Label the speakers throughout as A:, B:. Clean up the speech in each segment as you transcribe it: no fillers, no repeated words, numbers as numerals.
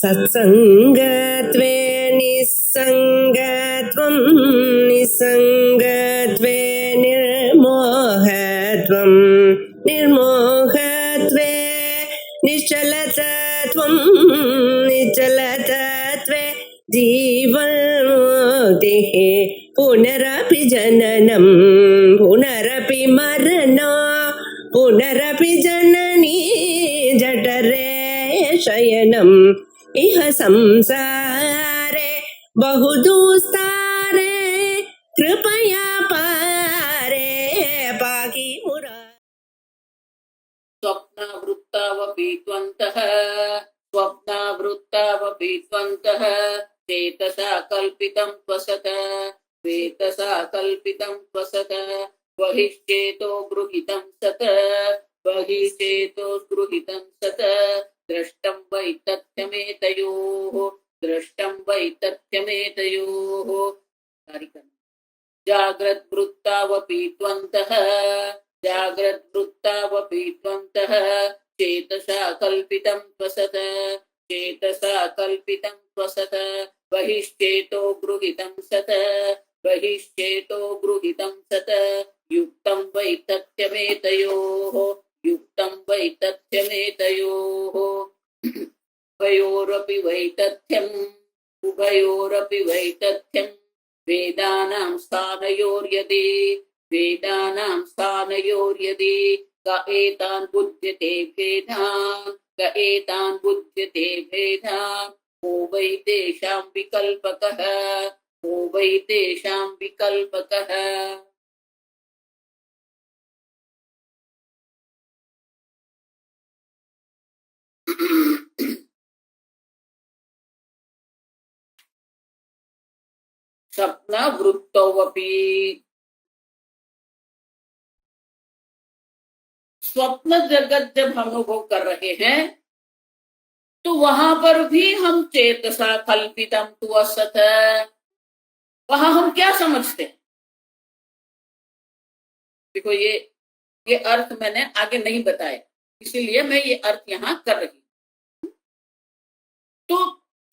A: सत्संगत्वे निस्संगत्वं निस्संगत्वे निर्मोहत्वं निर्मोहत्वे निश्चलतत्वं निश्चलतत्वे जीवन्मुक्तिः पुनरपि जननं पुनरपि मरणं पुनरपि जननी जठरे शयनम् इह संसारे बहुदुस्तारे कृपया पारे पाहि मुरारे।
B: स्वप्नावृत्तावपि त्वन्तः चेतसा कल्पितं त्वसत बहिश्चेतो गृहीतं सत दृष्टं वै तथ्यमेतयोः जाग्रद्वृत्तावपि त्वन्तः चेतसा कल्पितं त्वसत बहिश्चेतो गृहीतं सत युक्तं वै तथ्यमेतयोः उभयोरपि वैतथ्यं वेदानां स्थानयोर्यदि क एतान् बुध्यते भेदान् को वै तेषां विकल्पकः स्वप्नावृत्तोऽपि स्वप्न जगत जब हम अनुभव कर रहे हैं तो वहां पर भी हम चेतसा कल्पितम तु असत, वहां हम क्या समझते हैं? देखो ये अर्थ मैंने आगे नहीं बताया, इसीलिए मैं ये अर्थ यहाँ कर रही हूं। तो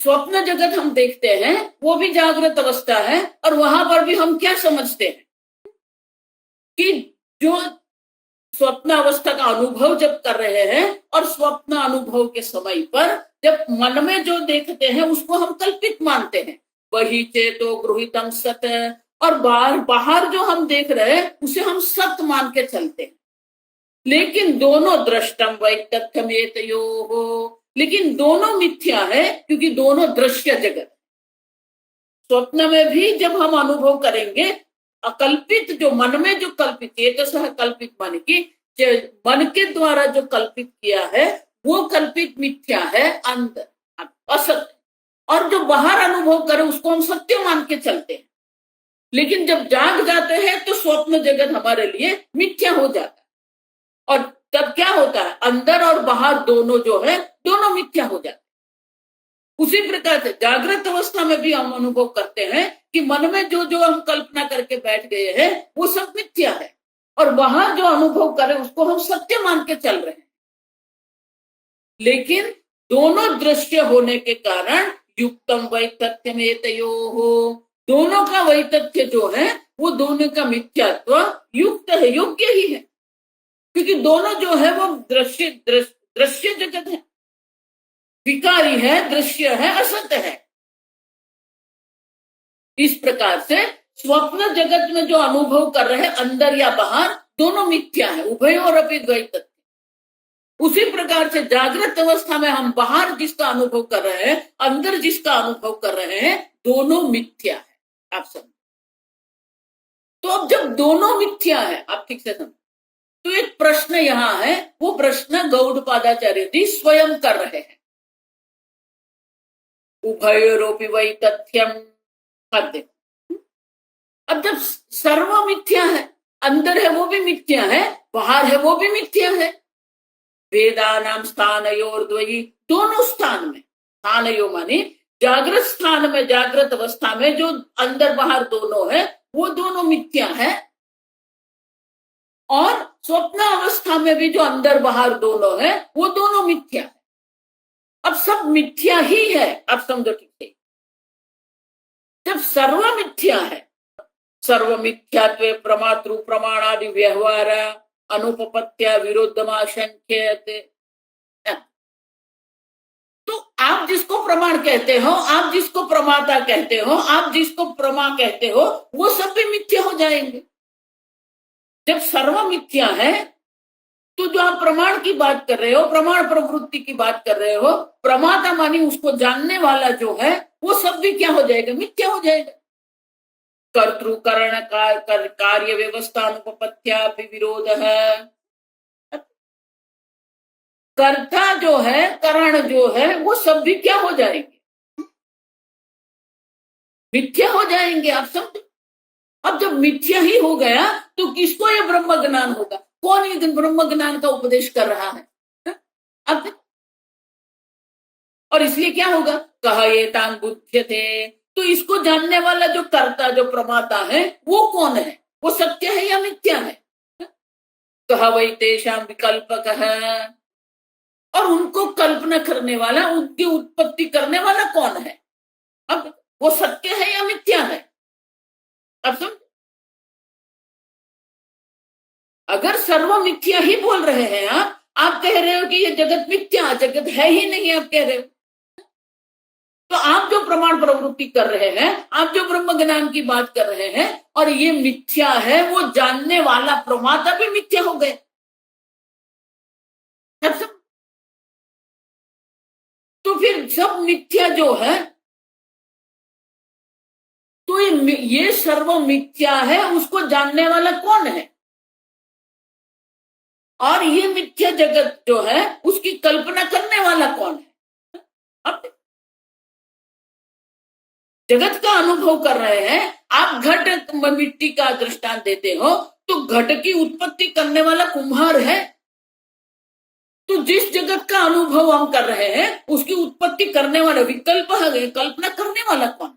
B: स्वप्न जगत हम देखते हैं वो भी जागृत अवस्था है, और वहां पर भी हम क्या समझते हैं कि जो स्वप्न अवस्था का अनुभव जब कर रहे हैं और स्वप्न अनुभव के समय पर जब मन में जो देखते हैं उसको हम कल्पित मानते हैं। वही चेतो गृहीतम सत, और बाहर जो हम देख रहे हैं उसे हम सत्य मान के चलते हैं। लेकिन दोनों दृष्टम वै तथ्यमेतयोः, लेकिन दोनों मिथ्या है क्योंकि दोनों दृश्य जगत। स्वप्न में भी जब हम अनुभव करेंगे अकल्पित, जो मन में जो कल्पित चेतसः कल्पित मन की मन के द्वारा जो कल्पित किया है वो कल्पित मिथ्या है, अंदर असत्य, और जो बाहर अनुभव करे उसको हम सत्य मान के चलते हैं। लेकिन जब जाग जाते हैं तो स्वप्न जगत हमारे लिए मिथ्या हो जाता है, और तब क्या होता है, अंदर और बाहर दोनों जो है दोनों मिथ्या हो जाते हैं। उसी प्रकार से जागृत अवस्था में भी हम अनुभव करते हैं कि मन में जो जो हम कल्पना करके बैठ गए हैं वो सब मिथ्या है, और बाहर जो अनुभव करें उसको हम सत्य मान के चल रहे हैं। लेकिन दोनों दृश्य होने के कारण युक्तम वैतथ्यमेतयोः, दोनों का वैतथ्य जो है वो दोनों का मिथ्यात्व युक्त है, योग्य ही है, क्योंकि दोनों जो है वो दृश्य जगत है, विकारी है, दृश्य है, असत्य है। इस प्रकार से स्वप्न जगत में जो अनुभव कर रहे हैं अंदर या बाहर दोनों मिथ्या है, उभयोरपि द्वैतथ्य। उसी प्रकार से जागृत अवस्था में हम बाहर जिसका अनुभव कर रहे हैं अंदर जिसका अनुभव कर रहे हैं दोनों मिथ्या है। आप समझ, तो अब जब दोनों मिथ्या है, आप ठीक से समझ, तो एक प्रश्न यहां है, वो प्रश्न गौड़पादाचार्य जी स्वयं कर रहे हैं। उभयोरपि वैतथ्यम, अब जब सर्व मिथ्या है, अंदर है वो भी मिथ्या है, बाहर है वो भी मिथ्या है, वेदानाम स्थानयोर्द्वयी, दोनों स्थान में, स्थानयो माने जागृत स्थान में, जागृत अवस्था में जो अंदर बाहर दोनों है वो दोनों मिथ्या है, और स्वप्न अवस्था में भी जो अंदर बाहर दोनों है वो दोनों मिथ्या है। अब सब मिथ्या ही है, अब समझो ठीक है। जब सर्व मिथ्या है, सर्व मिथ्यात्वे प्रमातृ प्रमाणादि व्यवहार अनुपपत्या विरोधमाशंक्यते। तो आप जिसको प्रमाण कहते हो, आप जिसको प्रमाता कहते हो, आप जिसको प्रमा कहते हो, वो सब भी मिथ्या हो जाएंगे। जब सर्व मिथ्या है तो जो आप प्रमाण की बात कर रहे हो, प्रमाण प्रवृत्ति की बात कर रहे हो, प्रमाता मानी उसको जानने वाला जो है, वो सब भी क्या हो जाएगा? मिथ्या हो जाएगा। कर्तृकरण कार्य व्यवस्था अनुपपत्या विरोध है। कर्ता जो है, करण जो है, वो सब भी क्या हो जाएंगे? मिथ्या हो जाएंगे। आप समझ, अब जब मिथ्या ही हो गया तो किसको ये ब्रह्म ज्ञान होगा? कौन ये ब्रह्म ज्ञान का उपदेश कर रहा है? अब और इसलिए क्या होगा? कहा ये तान बुद्ध थे, तो इसको जानने वाला जो कर्ता, जो प्रमाता है, वो कौन है? वो सत्य है या मिथ्या है? कहा वही तेषाम विकल्पक है। और उनको कल्पना करने वाला, उनकी उत्पत्ति करने वाला कौन है? अब वो सत्य है या मिथ्या है? अब समझ, अगर सर्व मिथ्या ही बोल रहे हैं आप कह रहे हो कि ये जगत मिथ्या, जगत है ही नहीं, आप कह रहे हो, तो आप जो प्रमाण प्रवृत्ति कर रहे हैं, आप जो ब्रह्म ज्ञान की बात कर रहे हैं, और ये मिथ्या है, वो जानने वाला प्रमाता भी मिथ्या हो गए। तो फिर सब मिथ्या जो है, तो ये सर्व मिथ्या है, उसको जानने वाला कौन है? और ये मिथ्या जगत जो है, उसकी कल्पना करने वाला कौन है? अब जगत का अनुभव कर रहे हैं आप। घट मिट्टी का दृष्टांत देते हो, तो घट की उत्पत्ति करने वाला कुम्हार है। तो जिस जगत का अनुभव हम कर रहे हैं, उसकी उत्पत्ति करने वाला, विकल्प है, कल्पना करने वाला कौन है?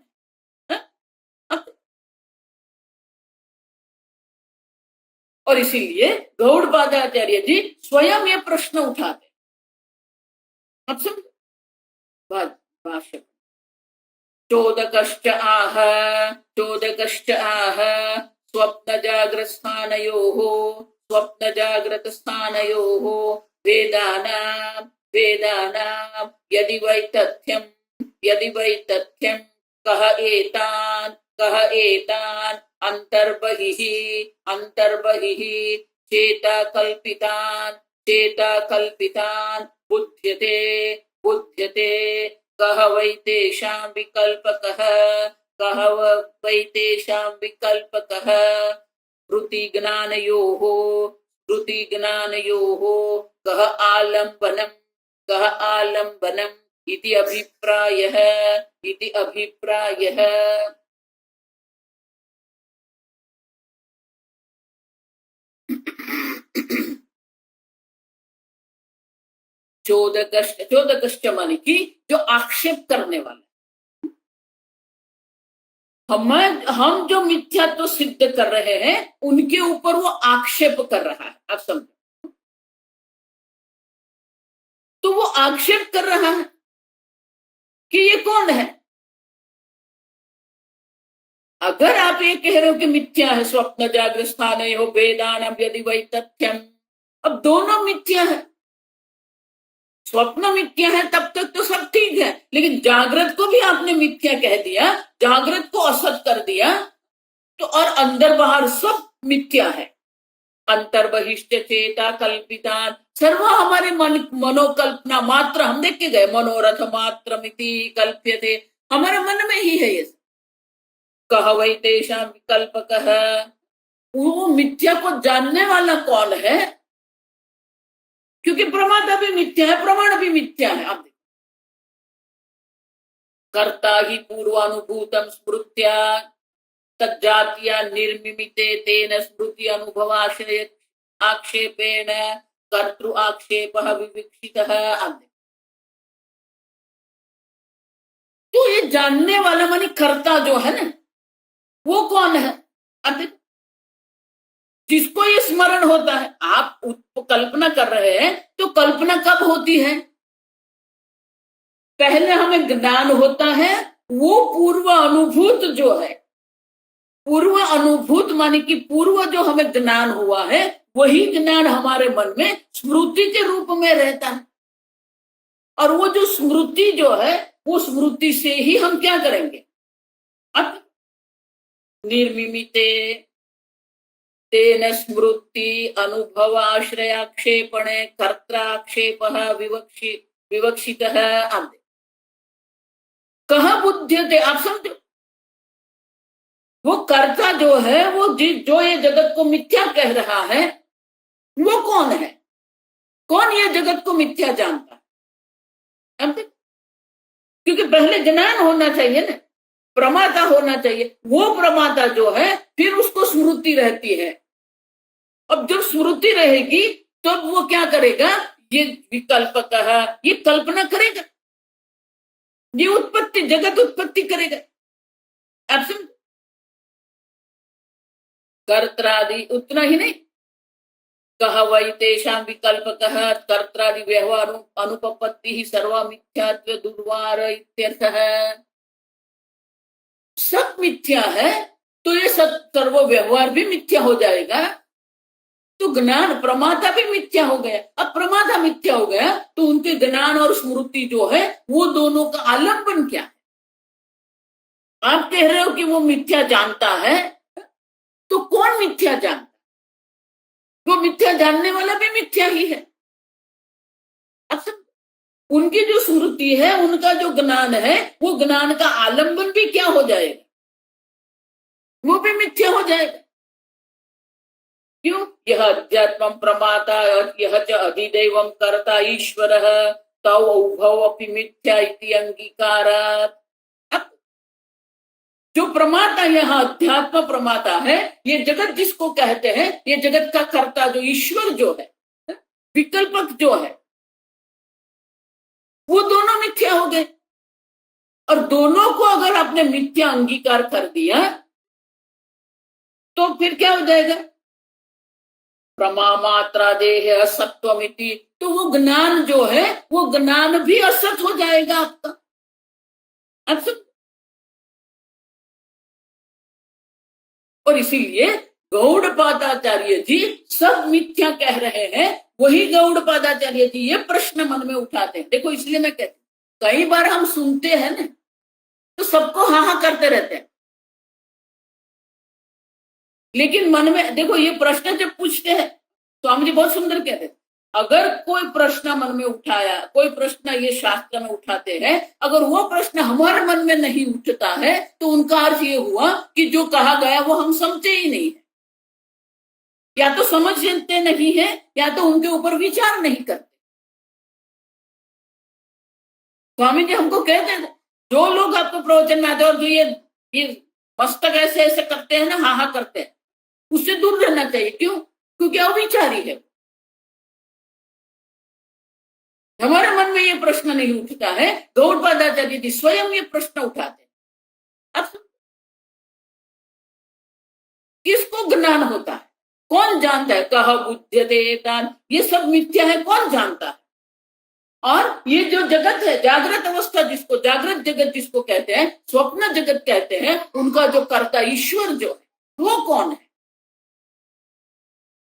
B: और इसीलिए गौड़पादाचार्य जी स्वयं ये प्रश्न उठाते। अब समझ, भाष्य चोदकश्च आह, चोदकश्च आह स्वप्न जागृत स्थानयोः, स्वप्न जागृत स्थानयोः वेदानां वेदानां यदि वै तथ्यं, यदि वै तथ्यं कह एतान् अंतर्बहिः अंतर्बहिः चेता कल्पितान् बुध्यते बुध्यते। कह वै तेषां विकल्पकः, कह वै तेषां विकल्पकः श्रुति ज्ञानयोः, श्रुति ज्ञानयोः कह आलम्बनम्, कह आलम्बनम् इति अभिप्रायः, इति अभिप्रायः। चोदकश्च, चोदकश्च माने कि जो आक्षेप करने वाला, हम जो मिथ्यात्व सिद्ध कर रहे हैं, उनके ऊपर वो आक्षेप कर रहा है। आप समझो, तो वो आक्षेप कर रहा है कि ये कौन है। अगर आप ये कह रहे हो कि मिथ्या है, स्वप्न जागृत स्थान हो वेदान यदि वै तथ्यम, अब दोनों मिथ्या है। स्वप्न मिथ्या है तब तक तो सब ठीक है, लेकिन जागृत को भी आपने मिथ्या कह दिया, जागृत को असत कर दिया, तो और अंदर बाहर सब मिथ्या है। अंतर्बहिष्ट चेता कल्पितान, सर्व हमारे मनोकल्पना मात्र, हम देख के गए, मनोरथ मात्र मिति कल्प्यते, हमारे मन में ही है ये। कह वै तेषां विकल्पकः, वो मिथ्या को जानने वाला कौन है? क्योंकि प्रमाता भी मिथ्या है, प्रमाण भी मिथ्या है। अब कर्ता ही पूर्वानुभूतम स्मृत्या तज्जात्या निर्मिमिते तेन स्मृति अनुभवाश्रय आक्षेपेण कर्तृ आक्षेपः विवक्षितः। तो ये जानने वाला मानी कर्ता जो है ना, वो कौन है? अब जिसको ये स्मरण होता है। आप कल्पना कर रहे हैं, तो कल्पना कब होती है? पहले हमें ज्ञान होता है, वो पूर्व अनुभूत जो है, पूर्व अनुभूत माने कि पूर्व जो हमें ज्ञान हुआ है, वही ज्ञान हमारे मन में स्मृति के रूप में रहता है। और वो जो स्मृति जो है, वो स्मृति से ही हम क्या करेंगे? अब निर्मिमिते तेन स्मृति अनुभवाश्रयाक्षेपणे कर्त्राक्षेप विवक्षित आदि कहा बुद्ध्यते। आप समझो, वो कर्ता जो है, वो जो ये जगत को मिथ्या कह रहा है, वो कौन है? कौन ये जगत को मिथ्या जानता है? अब क्योंकि पहले ज्ञान होना चाहिए ना, प्रमाता होना चाहिए। वो प्रमाता जो है, फिर उसको स्मृति रहती है। अब जब स्मृति रहेगी तो वो क्या करेगा? ये विकल्प है, ये कल्पना करेगा, ये उत्पत्ति, जगत उत्पत्ति करेगा। आप समझ, कर्त्रादि उतना ही नहीं, कह वही तेषां विकल्प कह कर्त्रादि व्यवहार अनुपपत्ति ही सर्वा मिथ्यात्व दुर्वार इत्यर्थ है। सब मिथ्या है तो ये सब सर्व व्यवहार भी मिथ्या हो जाएगा, तो ज्ञान प्रमाता भी मिथ्या हो गया। अब प्रमाता मिथ्या हो गया तो उनके ज्ञान और स्मृति जो है, वो दोनों का आलंबन क्या है? आप कह रहे हो कि वो मिथ्या जानता है, तो कौन मिथ्या जानता? वो मिथ्या जानने वाला भी मिथ्या ही है। अच्छा, उनकी जो स्मृति है, उनका जो ज्ञान है, वो ज्ञान का आलंबन भी क्या हो जाएगा? वो भी मिथ्या हो जाएगा। क्यों? यह अध्यात्म प्रमाता यह च अधिदैवं कर्ता ईश्वर तौ उभौ अपि मिथ्या इति अंगीकारात्। अब जो प्रमाता, यह अध्यात्म प्रमाता है, ये जगत जिसको कहते हैं, ये जगत का कर्ता जो ईश्वर जो है, विकल्पक जो है, वो दोनों मिथ्या हो गए। और दोनों को अगर आपने मिथ्या अंगीकार कर दिया तो फिर क्या हो जाएगा? प्रमा मात्रा देह असत्वमिति, तो वो ज्ञान जो है, वो ज्ञान भी असत हो जाएगा आपका। असत। और इसीलिए गौड़पादाचार्य जी सब मिथ्या कह रहे हैं। वही गौड़पादाचार्य जी ये प्रश्न मन में उठाते हैं। देखो, इसलिए मैं कहती हूं, कई बार हम सुनते हैं ना, तो सबको हाँ हाँ करते रहते हैं, लेकिन मन में देखो, ये प्रश्न जब पूछते हैं, स्वामी जी बहुत सुंदर कहते हैं, अगर कोई प्रश्न मन में उठाया, कोई प्रश्न ये शास्त्र में उठाते हैं, अगर वो प्रश्न हमारे मन में नहीं उठता है, तो उनका अर्थ ये हुआ कि जो कहा गया वो हम समझे ही नहीं है, या तो समझते नहीं है, या तो उनके ऊपर विचार नहीं करते। स्वामी जी हमको कहते हैं, जो लोग आपको प्रवचन में आते हैं और जो ये मस्तक ऐसे ऐसे करते हैं ना, हाँ हाँ करते हैं, उससे दूर रहना चाहिए। क्यों? क्योंकि अविचारी है। हमारे मन में ये प्रश्न नहीं उठता है, गौड़पादाचार्य जी स्वयं ये प्रश्न उठाते हैं। अब किसको ज्ञान होता है? कौन जानता है? कह बुध्यते तान, ये सब मिथ्या है, कौन जानता है? और ये जो जगत है, जागृत अवस्था जिसको, जागृत जगत जिसको कहते हैं, स्वप्न जगत कहते हैं, उनका जो कर्ता ईश्वर जो है, वो कौन है?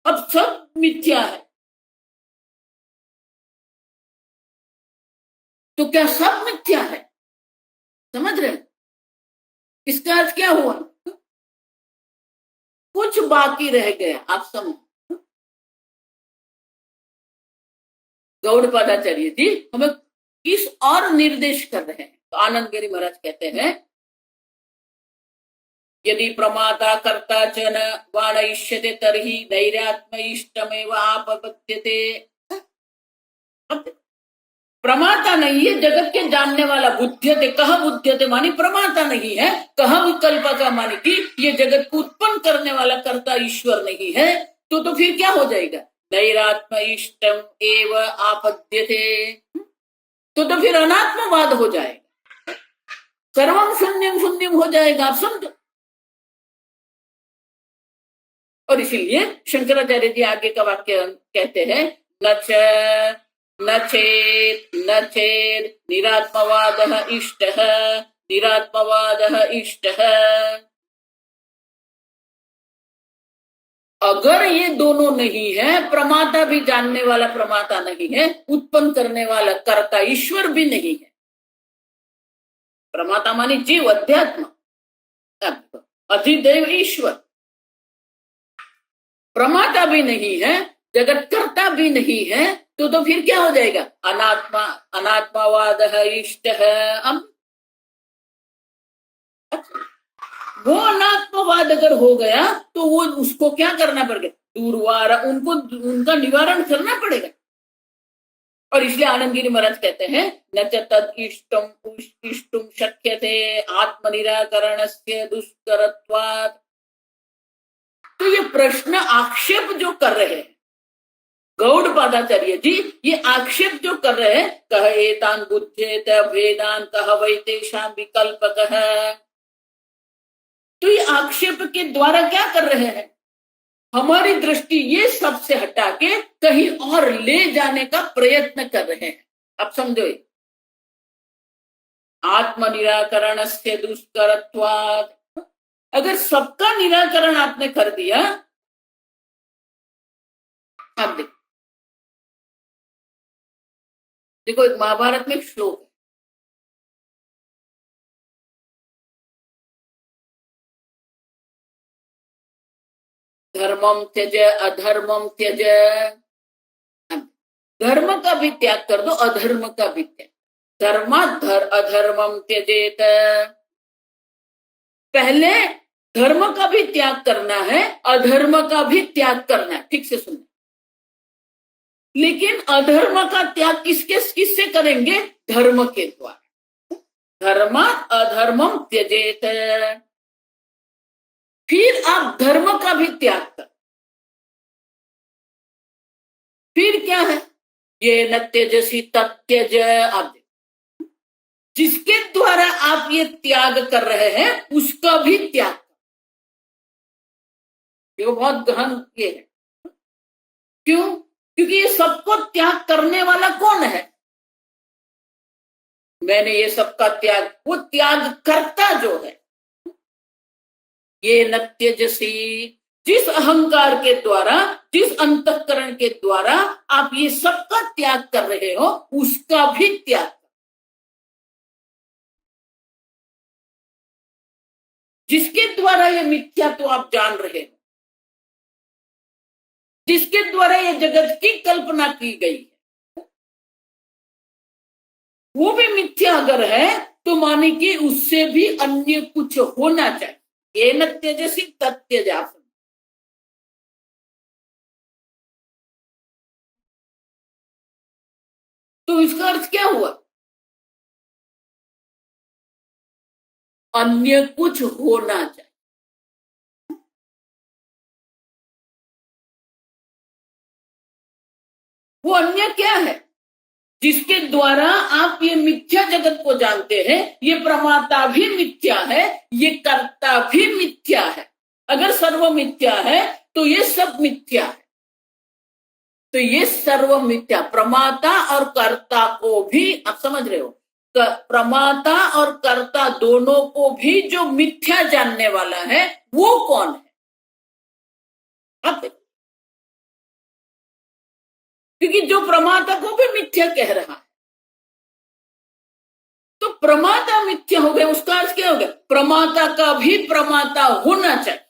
B: अब सब मिथ्या है, तो क्या सब मिथ्या है? समझ रहे? इसका अर्थ क्या हुआ? कुछ बाकी रह गया। आप समझ, गौड़पादाचार्य जी हमें किस और निर्देश कर रहे हैं? तो आनंद गिरी महाराज कहते हैं, यदि प्रमाता कर्ता च न वाणयिष्यते तर्हि धैर्यात्म इष्टमेव आपपद्यते। प्रमाता नहीं है, जगत के जानने वाला, बुद्ध्यते, कह बुद्ध्यते मानी प्रमाता नहीं है, कह विकल्प का मानी कि ये जगत को उत्पन्न करने वाला कर्ता ईश्वर नहीं है, तो फिर क्या हो जाएगा? धैर्यात्म इष्टम एव आपद्यते, तो फिर अनात्मवाद हो जाएगा, सर्वम शून्यम शून्यम हो जाएगा। आप समझो। और इसीलिए शंकराचार्य जी आगे का वाक्य कहते हैं, न च न चेत् निरात्मवादः इष्टः, निरात्मवादः इष्टः। अगर ये दोनों नहीं है, प्रमाता भी जानने वाला प्रमाता नहीं है, उत्पन्न करने वाला कर्ता ईश्वर भी नहीं है। प्रमाता मानी जीव, अध्यात्म, अधिदेव ईश्वर। प्रमाता भी नहीं है, जगत कर्ता भी नहीं है, तो फिर क्या हो जाएगा? अनात्मा, अनात्मावाद इष्ट है। वो अनात्मवाद अगर हो गया तो वो उसको क्या करना पड़ेगा? दूरवार, उनको उनका निवारण करना पड़ेगा। और इसलिए आनंदगिरी महाराज कहते हैं न तद इष्टुम शक्यते आत्मनिराकरणस्य दुष्करत्वात्। तो ये प्रश्न आक्षेप जो कर रहे हैं गौड़पादाचार्य जी, ये आक्षेप जो कर रहे हैं, कह एतान बुद्धेत भेदान कह वैतेषां विकल्पक है। तो ये आक्षेप के द्वारा क्या कर रहे हैं? हमारी दृष्टि ये सबसे हटा के कहीं और ले जाने का प्रयत्न कर रहे हैं। आप समझो, आत्म निराकरण से दुष्करत्वात्। अगर सबका निराकरण आपने कर दिया, आप देखो एक महाभारत में एक श्लोक है, धर्मम त्यज अधर्मम त्यज। धर्म का भी त्याग कर दो, अधर्म का भी त्याग। अधर्मम त्यजेत। पहले धर्म का भी त्याग करना है, अधर्म का भी त्याग करना है। ठीक से सुनना। लेकिन अधर्म का त्याग किससे करेंगे? धर्म के द्वारा। धर्मात् अधर्मम त्यजेत। फिर आप धर्म का भी त्याग कर। फिर क्या है? ये न त्यजसी तत्यज। आप जिसके द्वारा आप ये त्याग कर रहे हैं उसका भी त्याग। ये बहुत गहन ये है। क्यों? क्योंकि ये सबको त्याग करने वाला कौन है? मैंने ये सबका त्याग, वो त्याग करता जो है। ये न त्यजसी, जिस अहंकार के द्वारा, जिस अंतःकरण के द्वारा आप ये सबका त्याग कर रहे हो उसका भी त्याग। जिसके द्वारा ये मिथ्या तो आप जान रहे हो, जिसके द्वारा ये जगत की कल्पना की गई है, वो भी मिथ्या अगर है तो माने कि उससे भी अन्य कुछ होना चाहिए। ये न त्यजसी तत्यजा। तो इसका अर्थ क्या हुआ? अन्य कुछ होना चाहिए। वो अन्य क्या है? जिसके द्वारा आप ये मिथ्या जगत को जानते हैं। ये प्रमाता भी मिथ्या है, ये कर्ता भी मिथ्या है। अगर सर्व मिथ्या है तो ये सब मिथ्या है। तो ये सर्व मिथ्या, प्रमाता और कर्ता को भी आप समझ रहे हो, प्रमाता और कर्ता दोनों को भी जो मिथ्या जानने वाला है वो कौन है? आप क्योंकि जो प्रमाता को भी मिथ्या कह रहा है, तो प्रमाता मिथ्या हो गया। उसका अर्थ क्या हो गया? प्रमाता का भी प्रमाता होना चाहिए।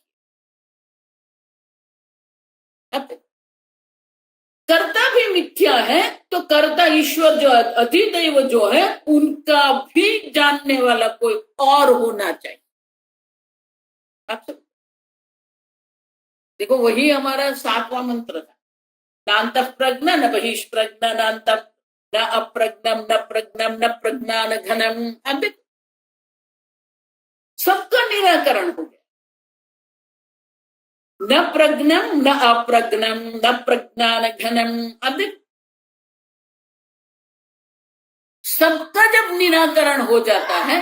B: कर्ता भी मिथ्या है तो कर्ता ईश्वर जो अधिदैव जो है उनका भी जानने वाला कोई और होना चाहिए। आप सब देखो, वही हमारा 7वां मंत्र था, नान्तः प्रज्ञ न बहिष्प्रज्ञ नान्तः न अप्रज्ञम न प्रज्ञम न प्रज्ञान घनम। अब सबका निराकरण हो गया। न प्रज्ञम न अप्रज्ञम न प्रज्ञान घनम। अब सबका जब निराकरण हो जाता है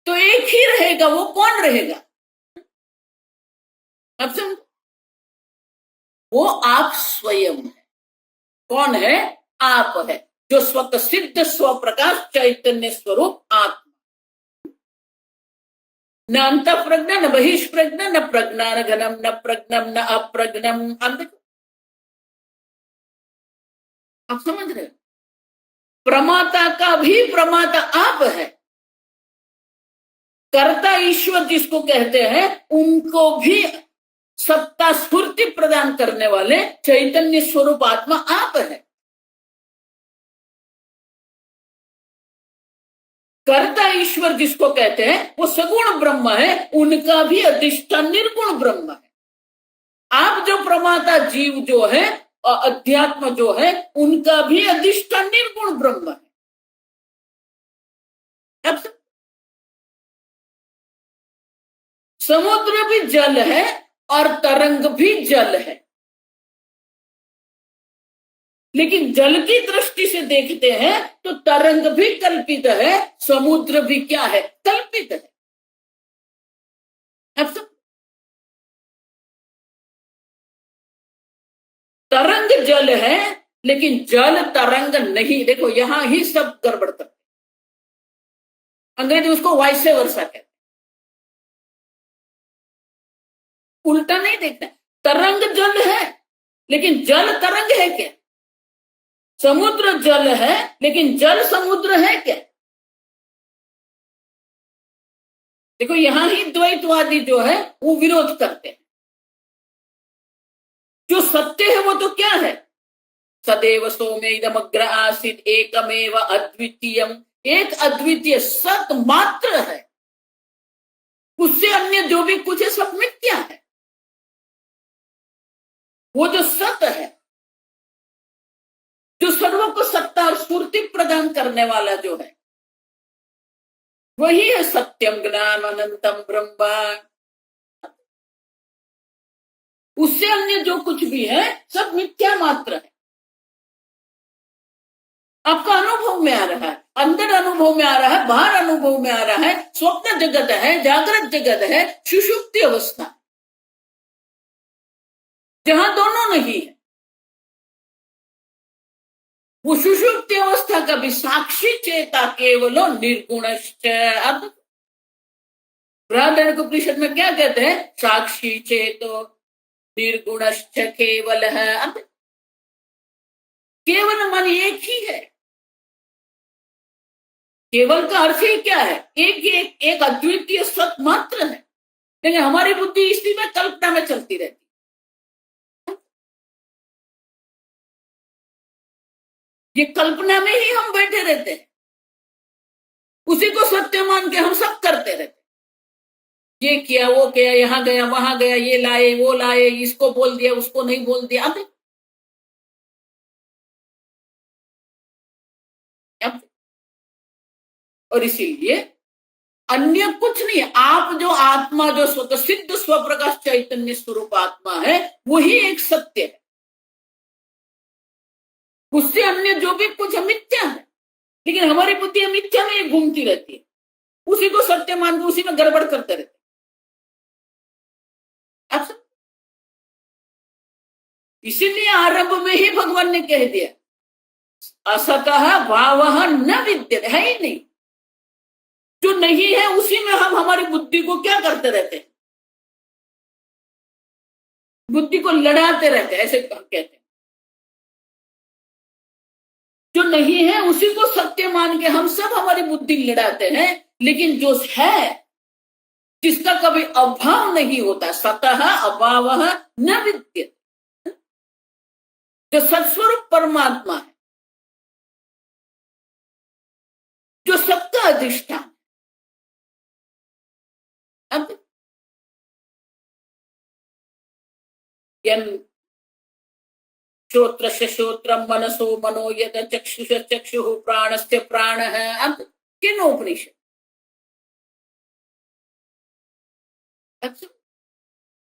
B: तो एक ही रहेगा। वो कौन रहेगा? अब समझो, वो आप स्वयं है। कौन है? आप है, जो स्वतः सिद्ध स्वप्रकाश चैतन्य स्वरूप आत्मा। न अंत प्रज्ञा न बहिष्प्रज्ञा न प्रज्ञान घनम न प्रज्ञम न अप्रज्ञम। आप समझ रहे हो? प्रमाता का भी प्रमाता आप है। कर्ता ईश्वर जिसको कहते हैं, उनको भी सत्ता स्फूर्ति प्रदान करने वाले चैतन्य स्वरूप आत्मा आप है। कर्ता ईश्वर जिसको कहते हैं वो सगुण ब्रह्म है, उनका भी अधिष्ठान निर्गुण ब्रह्म है। आप जो प्रमाता जीव जो है और अध्यात्म जो है, उनका भी अधिष्ठान निर्गुण ब्रह्म है। अब समुद्र भी जल है और तरंग भी जल है, लेकिन जल की दृष्टि से देखते हैं तो तरंग भी कल्पित है, समुद्र भी क्या है? कल्पित है। अब तरंग जल है लेकिन जल तरंग नहीं। देखो यहां ही सब गड़बड़ करते, अंग्रेजी उसको वाइसे वर्षा कहते, उल्टा नहीं देखते। तरंग जल है लेकिन जल तरंग है क्या? समुद्र जल है लेकिन जल समुद्र है क्या? देखो यहां ही द्वैतवादी जो है वो विरोध करते हैं। जो सत्य है वो तो क्या है? सदैव सोमेदमग्र आसीत एकमेव अद्वितीयम। एक अद्वितीय सत मात्र है, उससे अन्य जो भी कुछ है सब मिथ्या है। वो जो सत है, जो सर्व को सत्ता और स्फूर्ति प्रदान करने वाला जो है, वही है सत्यम ज्ञान अनंतम ब्रह्म। उससे अन्य जो कुछ भी है सब मिथ्या मात्र है। आपका अनुभव में आ रहा है, अंदर अनुभव में आ रहा है, बाहर अनुभव में आ रहा है। स्वप्न जगत है, जागृत जगत है, सुषुप्ति अवस्था जहां दोनों नहीं है। वो सुषुप्ति अवस्था का भी साक्षी चेता केवलो निर्गुणश्च। अब बृहदारण्यकोपनिषद में क्या कहते हैं? साक्षी चेतो निर्गुणश्च केवल है। अब केवल मन एक ही है। केवल का अर्थ ही क्या है? एक अद्वितीय सत मात्र है, लेकिन हमारी बुद्धि इसी में कल्पना में चलती रहती। ये कल्पना में ही हम बैठे रहते हैं, उसी को सत्य मान के हम सब करते रहते। ये किया, वो किया, यहां गया, वहां गया, ये लाए, वो लाए, इसको बोल दिया, उसको नहीं बोल दिया। अब और इसीलिए अन्य कुछ नहीं, आप जो आत्मा, जो स्वतः सिद्ध स्वप्रकाश चैतन्य स्वरूप आत्मा है, वही एक सत्य है। उससे अन्य जो भी कुछ मिथ्या है, लेकिन हमारी बुद्धि मिथ्या में घूमती रहती है, उसी को सत्य मान के उसी में गड़बड़ करते रहते। अब इसीलिए आरंभ में ही भगवान ने कह दिया, असतः भावः न विद्यते, है ही नहीं। जो नहीं है उसी में हम हमारी बुद्धि को क्या करते रहते हैं? बुद्धि को लड़ाते रहते हैं, ऐसे कहते हैं। जो नहीं है उसी को सत्य मान के हम सब हमारी बुद्धि लड़ाते हैं, लेकिन जो है, जिसका कभी अभाव नहीं होता, सतः अभावः न विद्यते, जो सत्स्वरूप परमात्मा है, जो सबका अधिष्ठान। अब श्रोत्रस्य श्रोत्रम मनसो मनो यद चक्षुष चक्षुः प्राणस्य प्राणः। अब किन उपनिषद?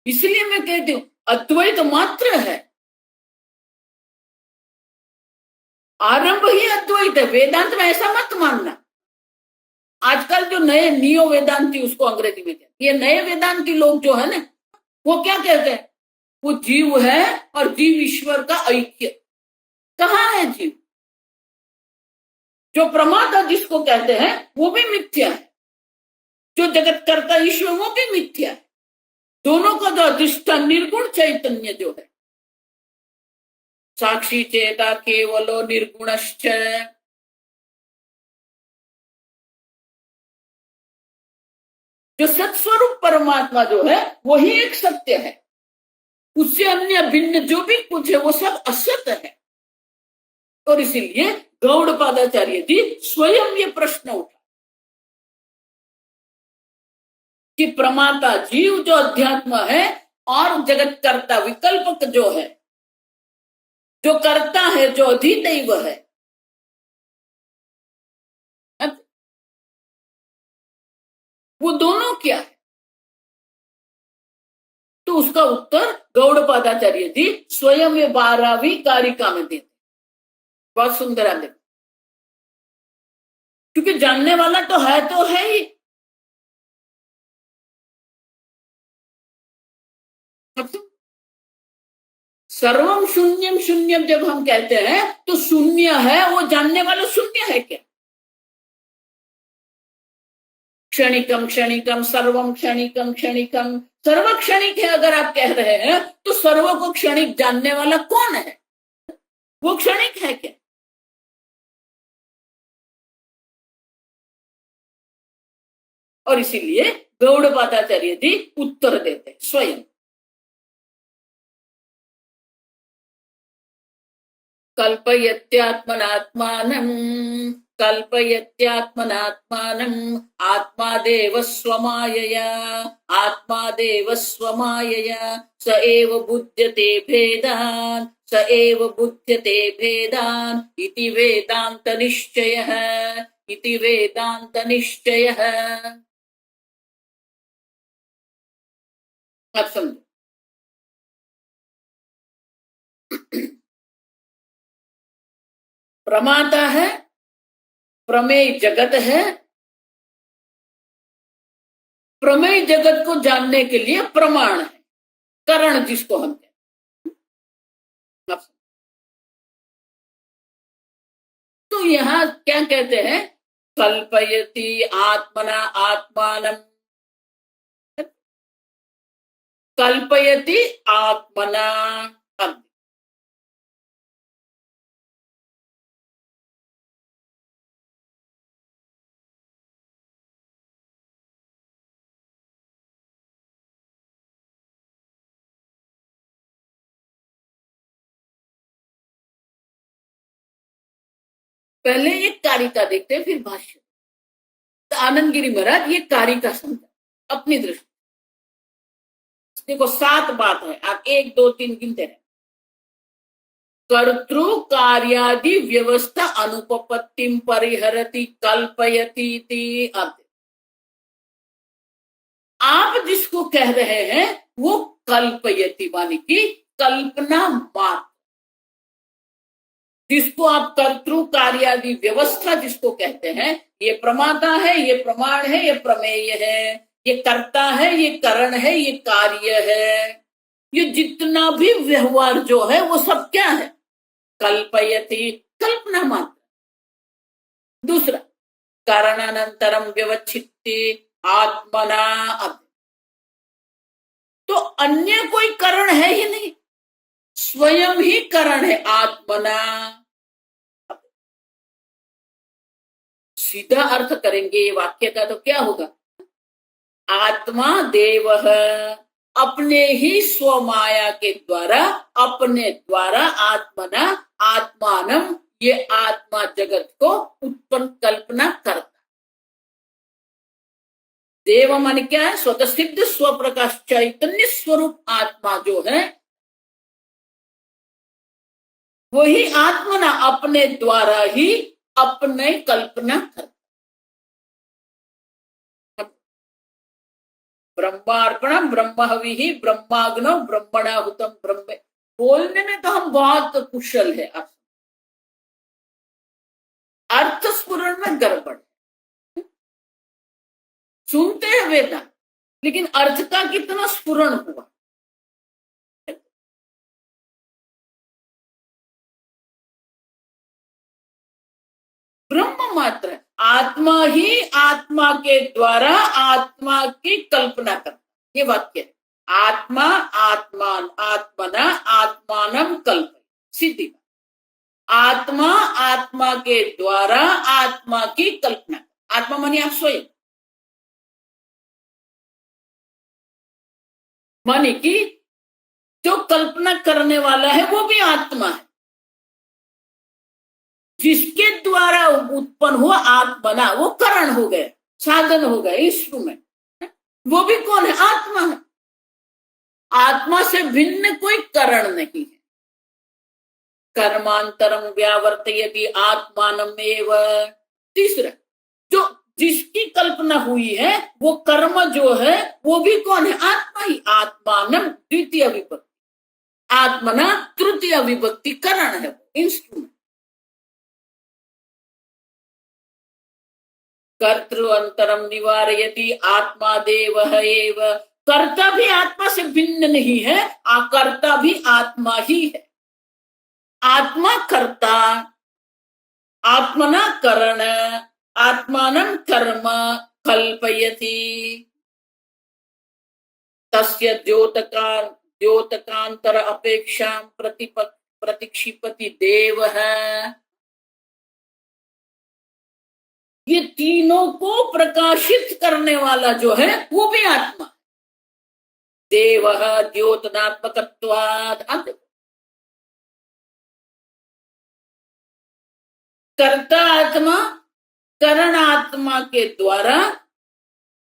B: इसलिए मैं कहती हूं अद्वैत मात्र है, आरंभ ही अद्वैत है। वेदांत में ऐसा मत मानना। आजकल जो नए नियो वेदांती, उसको अंग्रेजी में कहते, ये नए वेदांती लोग जो है ना, वो क्या कहते हैं? वो जीव है और जीव ईश्वर का ऐक्य। कहाँ है जीव? जो प्रमाता जिसको कहते हैं वो भी मिथ्या है, जो जगत कर्ता ईश्वर वो भी मिथ्या है। दोनों का जो अधिष्ठान निर्गुण चैतन्य जो है, साक्षी चेता केवलो निर्गुणश्च, जो सत्स्वरूप परमात्मा जो है वही एक सत्य है, उससे अन्य भिन्न जो भी कुछ है वो सब असत है। और इसीलिए गौड़पादाचार्य जी स्वयं ये प्रश्न उठा कि प्रमाता जीव जो अध्यात्म है और जगत कर्ता विकल्पक जो है, जो करता है, जो अधिदैव है, वो दोनों क्या है? तो उसका उत्तर गौड़पादाचार्य जी स्वयं ये 12वीं कारिका में देते। बहुत सुंदर है, क्योंकि जानने वाला तो है ही। सर्वम शून्यम शून्यम जब हम कहते हैं तो शून्य है, वो जानने वाला शून्य है क्या? क्षणिकम क्षणिकम सर्वम क्षणिकम क्षणिकम, सर्व क्षणिक है अगर आप कह रहे हैं तो सर्व को क्षणिक जानने वाला कौन है? वो क्षणिक है क्या? और इसीलिए गौड़पादाचार्य जी उत्तर देते स्वयं, कल्पयत्यात्मनात्मानं कल्पयत्यात्मनात्मानं आत्मादेव स्वमायया, आत्मादेव स्वमायया स एव बुध्यते भेदान्, स एव बुध्यते भेदान् इति वेदांत निश्चयः, इति वेदांत निश्चयः। अब समझो, प्रमाता है, प्रमेय जगत है, प्रमेय जगत को जानने के लिए प्रमाण है, करण जिसको हम कहते हैं। तो यहां क्या कहते हैं? कल्पयति आत्मना आत्मानं, कल्पयति आत्मना। पहले ये कारिका देखते हैं फिर भाष्य। तो आनंदगिरी महाराज ये कारिका समझा अपनी दृष्टि। देखो 7 बात है, आप 1 2 3 गिनते रहे। कर्तृ कार्यादि व्यवस्था अनुपपत्तिम परिहरति कल्पयति। आप जिसको कह रहे हैं वो कल्पयति मानी कि कल्पना मात्र, जिसको आप कर्तृ कार्यादि व्यवस्था जिसको कहते हैं, ये प्रमाता है, ये प्रमाण है, ये प्रमेय है, ये कर्ता है, ये करण है, ये कार्य है, ये जितना भी व्यवहार जो है वो सब क्या है? कल्पयति, कल्पना मात्र। दूसरा, कारणानंतरम व्यवच्छित्ति आत्मना, तो अन्य कोई करण है ही नहीं, स्वयं ही करण है आत्मना। सीधा अर्थ करेंगे वाक्य का तो क्या होगा? आत्मा देव, अपने ही स्वमाया के द्वारा, अपने द्वारा आत्मना आत्मानम, ये आत्मा जगत को उत्पन्न कल्पना करता। देव मन क्या है? स्वतः सिद्ध स्वप्रकाश चैतन्य स्वरूप आत्मा जो है वही आत्मना अपने द्वारा ही अपने कल्पना करता। ब्रह्मार्पणम ब्रह्म हवि ब्रह्माग्नो ब्रह्मणाहुतम ब्रह्म, बोलने में तो हम बहुत कुशल है, अर्थ स्फुरण में गड़बड़। सुनते हैं वेदा, लेकिन अर्थ का कितना स्फुरण हुआ? मात्र है। आत्मा ही आत्मा के द्वारा आत्मा की कल्पना करता, ये वाक्य है। आत्मा आत्मान आत्मना आत्मानम कल्प, सीधी आत्मा आत्मा के द्वारा आत्मा की कल्पना। आत्मा मानी आप स्वयं, मानी कि जो कल्पना करने वाला है वो भी आत्मा है, जिसके द्वारा उत्पन्न हुआ आत्मना, वो करण हो गए, साधन हो गए, इंस्ट्रूमेंट। वो भी कौन है? आत्मा है। आत्मा से भिन्न कोई करण नहीं है। कर्मांतरम व्यावर्तयति आत्मानम एव। तीसरा, जो जिसकी कल्पना हुई है वो कर्म जो है वो भी कौन है? आत्मा ही। आत्मानम द्वितीय विभक्ति, आत्मना तृतीय विभक्ति, करण है, इंस्ट्रूमेंट। कर्तृ अंतरम निवारयति आत्मा देव एव। कर्ता भी आत्मा से भिन्न नहीं है, अकर्ता भी आत्मा ही है। आत्मा कर्ता, आत्मना करण, आत्मानं कर्म कल्पयति। तस्य द्योतकांतर अपेक्षा प्रतिक्षिपति देवः। ये तीनों को प्रकाशित करने वाला जो है वो भी आत्मा। देवः द्योतनात्मकत्वात्। कर्ता आत्मा करण आत्मा के द्वारा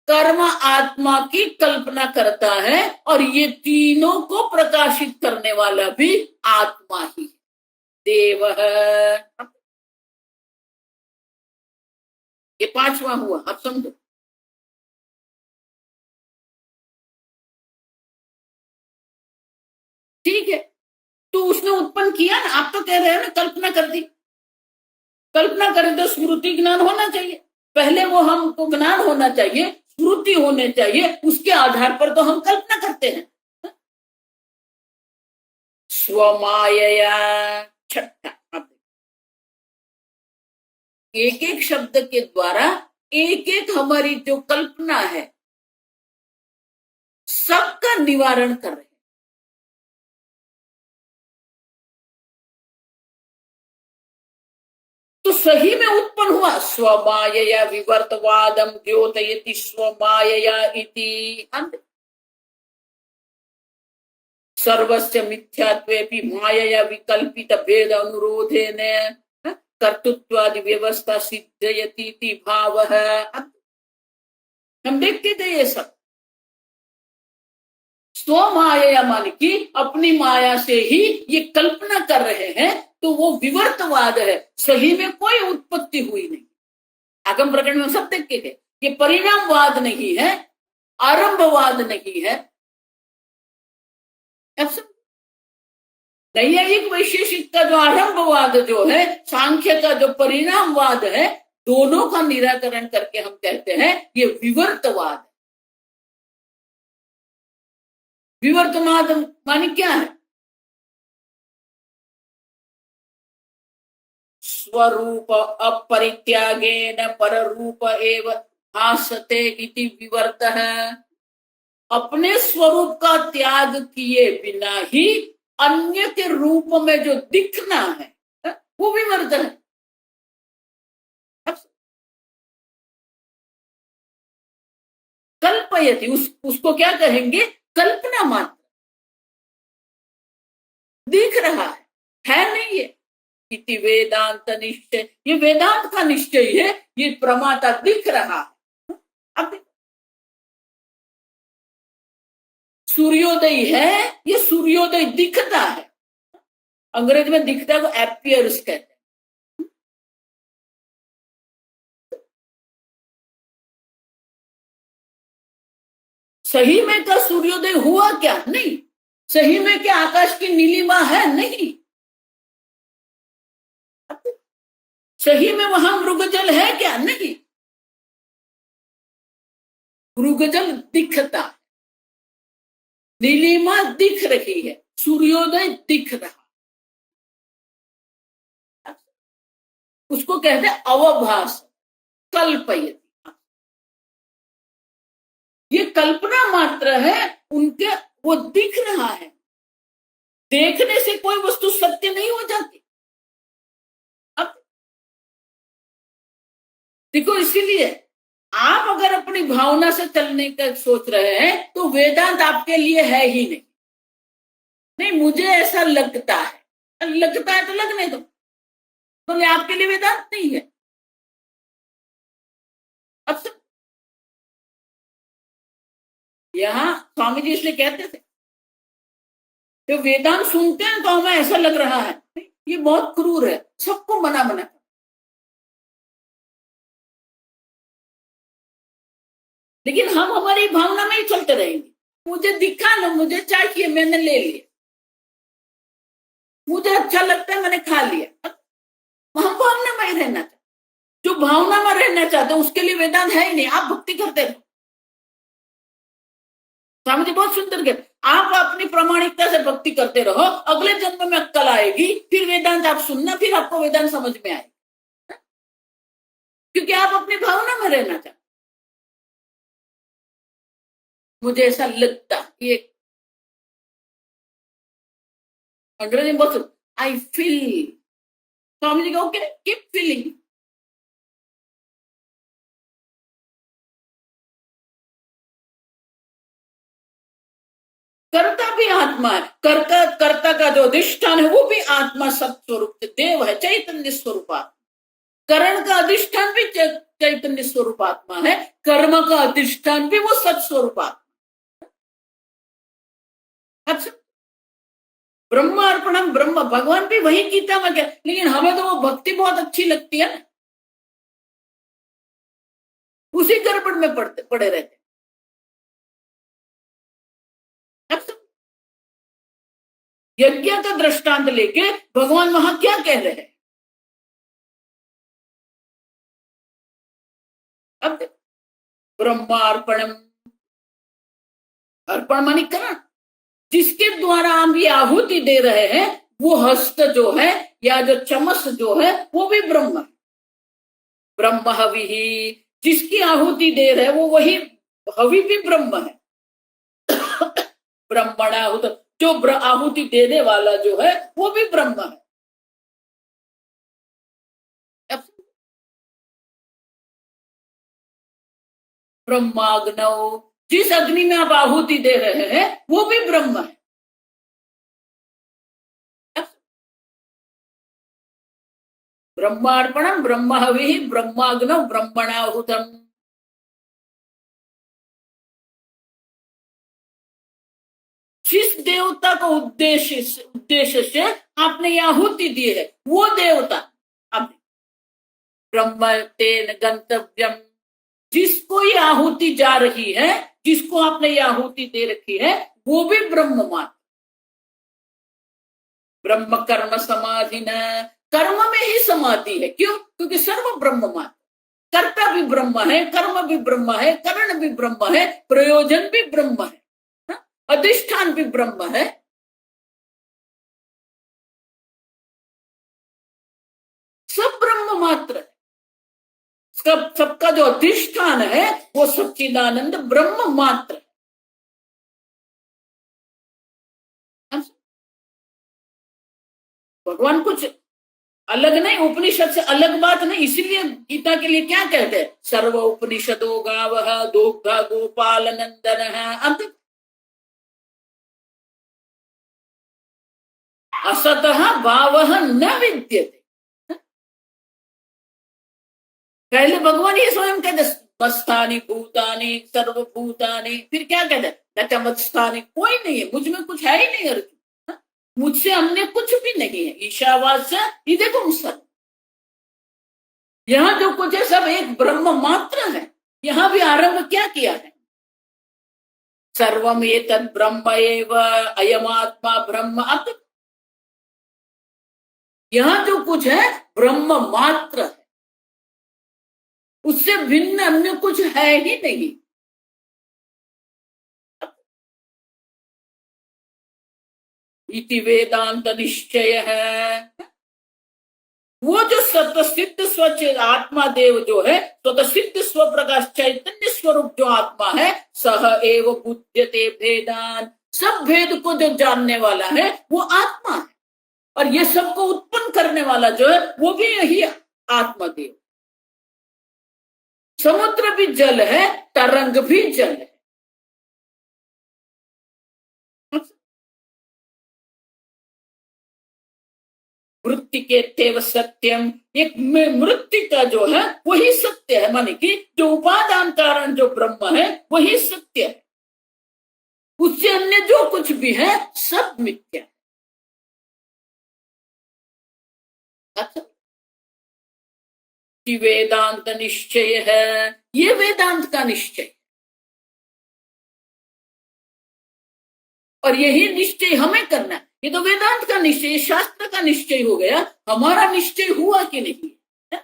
B: कर्म आत्मा की कल्पना करता है, और ये तीनों को प्रकाशित करने वाला भी आत्मा ही। देवः, ये पांचवा हुआ, आप समझो। ठीक है, तो उसने उत्पन्न किया ना, आप तो कह रहे हैं ना कल्पना कर दी। कल्पना करें तो स्मृति ज्ञान होना चाहिए, पहले वो हमको ज्ञान होना चाहिए, स्मृति होने चाहिए, उसके आधार पर तो हम कल्पना करते हैं। स्वमायया, छठा, एक एक शब्द के द्वारा एक एक हमारी जो कल्पना है सबका निवारण कर रहे हैं। तो सही में उत्पन्न हुआ स्वमायया विवर्तवादम द्योतयति स्वमायया इति। सर्वस्य मिथ्यात्वेपि मायया विकल्पित भेद अनुरोधेन कर्तृत्वादि व्यवस्था सिद्धयति इति भावः। हम देखते थे ये सब। स्वमायया मान की अपनी माया से ही ये कल्पना कर रहे हैं, तो वो विवर्तवाद है, सही में कोई उत्पत्ति हुई नहीं। आगम प्रकरण में सब देख के थे, ये परिणामवाद नहीं है, आरंभवाद नहीं है। नैयायिक वैशेषिक का जो आरंभवाद जो है, सांख्य का जो परिणामवाद है, दोनों का निराकरण करके हम कहते हैं ये विवर्तवाद। विवर्तवाद मानी क्या है? स्वरूप अपरित्यागेन पररूप एव भासते इति विवर्तः। अपने स्वरूप का त्याग किए बिना ही अन्य के रूप में जो दिखना है वो विवर्त है। कल्पयति, उसको क्या कहेंगे? कल्पना मात्र, दिख रहा है नहीं ये। इति वेदांत निश्चय, ये वेदांत का निश्चय है, ये प्रमाता दिख रहा है। अब सूर्योदय है, ये सूर्योदय दिखता है, अंग्रेजी में दिखता है को एपियर्स कहते हैं। सही में क्या सूर्योदय हुआ क्या? नहीं। सही में क्या आकाश की नीलिमा है? नहीं। सही में वहां मृगजल है क्या? नहीं। मृगजल दिखता, नीलिमा दिख रही है, सूर्योदय दिख रहा। उसको कहते हैं अवभास, कल्पयति। ये कल्पना मात्र है उनके, वो दिख रहा है। देखने से कोई वस्तु सत्य नहीं हो जाती। अब देखो, इसीलिए आप अगर अपनी भावना से चलने का सोच रहे हैं तो वेदांत आपके लिए है ही नहीं। नहीं, मुझे ऐसा लगता है, लगता है तो लगने दो, बोले आपके लिए वेदांत नहीं है। अब सब यहाँ स्वामी जी इसलिए कहते थे, जो वेदांत सुनते हैं तो हमें ऐसा लग रहा है ये बहुत क्रूर है, सबको मना मना। लेकिन हम हमारी भावना में ही चलते रहेंगे। मुझे दिखा ना, मुझे चाहिए, मैंने ले लिया, मुझे अच्छा लगता है, मैंने खा लिया। हम भावना में ही रहना चाहते। जो भावना में रहना चाहते उसके लिए वेदांत है ही नहीं। आप भक्ति करते रहो। स्वामी जी बहुत सुंदर कहते, आप अपनी प्रामाणिकता से भक्ति करते रहो, अगले जन्म में अक्कल आएगी, फिर वेदांत आप सुनना, फिर आपको वेदांत समझ में आएगा, क्योंकि आप अपनी भावना में रहना चाहते। मुझे ऐसा लगता, ये अंग्रेजी में बहुत, I feel. Swami ji okay, keep feeling. कर्ता भी आत्मा है, कर्ता कर्ता का जो अधिष्ठान है वो भी आत्मा सत्स्वरूप देव है, चैतन्य स्वरूप आत्मा। करण का अधिष्ठान भी चैतन्य स्वरूप आत्मा है, कर्म का अधिष्ठान भी वो सत्स्वरूप आत्मा। अच्छा, ब्रह्मार्पणम ब्रह्म, भगवान भी वही गीता में क्या, लेकिन हमें तो वो भक्ति बहुत अच्छी लगती है ना, उसी गड़बड़ में पड़े रहते। अच्छा, यज्ञ का दृष्टांत लेके भगवान वहां क्या कह रहे हैं? अब ब्रह्मार्पणम, अर्पण मानी करण, जिसके द्वारा हम ये आहुति दे रहे हैं वो हस्त जो है या जो चमस जो है वो भी ब्रह्म है। ब्रह्म हवि, जिसकी आहुति दे रहे वो वही हवि भी ब्रह्म है। ब्रह्मणाहुत, जो आहुति देने वाला जो है वो भी ब्रह्म है। ब्रह्माग्नौ, जिस अग्नि में आप आहुति दे रहे हैं वो भी ब्रह्म है। ब्रह्मार्पणम ब्रह्म हवि ब्रह्माग्नौ ब्रह्मणाहुतम। जिस देवता को उद्देश्य से आपने ये आहुति दी है वो देवता, अब ब्रह्म तेन गंतव्यम, जिसको ये आहुति जा रही है, जिसको आपने ये आहुति दे रखी है वो भी ब्रह्म मान। ब्रह्म कर्म समाधि न, कर्म में ही समाधि है। क्यों? क्योंकि सर्व ब्रह्म मान, कर्ता भी ब्रह्म है, कर्म भी ब्रह्म है, करण भी ब्रह्म है, प्रयोजन भी ब्रह्म है, अधिष्ठान भी ब्रह्म है। सब ब्रह्म मात्र है। सबका जो अधिष्ठान है वो सच्चिदानंद ब्रह्म मात्र है। भगवान कुछ अलग नहीं, उपनिषद से अलग बात नहीं। इसीलिए गीता के लिए क्या कहते हैं? सर्व उपनिषदो गावः दुग्ध गोपाल नंदन। अंत असतः भावः न विद्यते। पहले भगवान ये स्वयं कहते मत्स्थानि भूतानि सर्वभूतानि, फिर क्या कहते न च मत्स्थानि, कोई नहीं है, मुझ में कुछ है ही नहीं अर्जुन, मुझसे हमने कुछ भी नहीं है। ईशावास्य इदेकुम सर्वम्, यहां जो कुछ है सब एक ब्रह्म मात्र है। यहां भी आरंभ क्या किया है? सर्वम एतद् ब्रह्म एव अयमात्मा ब्रह्म। अब यहां जो कुछ है ब्रह्म मात्र है, उससे भिन्न अन्य कुछ है ही नहीं। इति वेदांत निश्चय है। वो जो स्वतःसिद्ध स्वच्छ आत्मा देव जो है, स्वतःसिद्ध स्वप्रकाश चैतन्य स्वरूप जो आत्मा है, सह एव बुध्यते भेदान, सब भेद को जो जानने वाला है वो आत्मा है। और ये सबको उत्पन्न करने वाला जो है वो भी यही आत्मदेव। समुद्र भी जल है, तरंग भी जल है। वृत्ति के तेव सत्यम, एक मृत्यु का जो है वही सत्य है, माने कि जो उपादान कारण जो ब्रह्म है वही सत्य है, उससे अन्य जो कुछ भी है सब मिथ्या है। अच्छा, कि वेदांत निश्चय है, ये वेदांत का निश्चय, और यही निश्चय हमें करना है। ये तो वेदांत का निश्चय, शास्त्र का निश्चय हो गया, हमारा निश्चय हुआ कि नहीं है?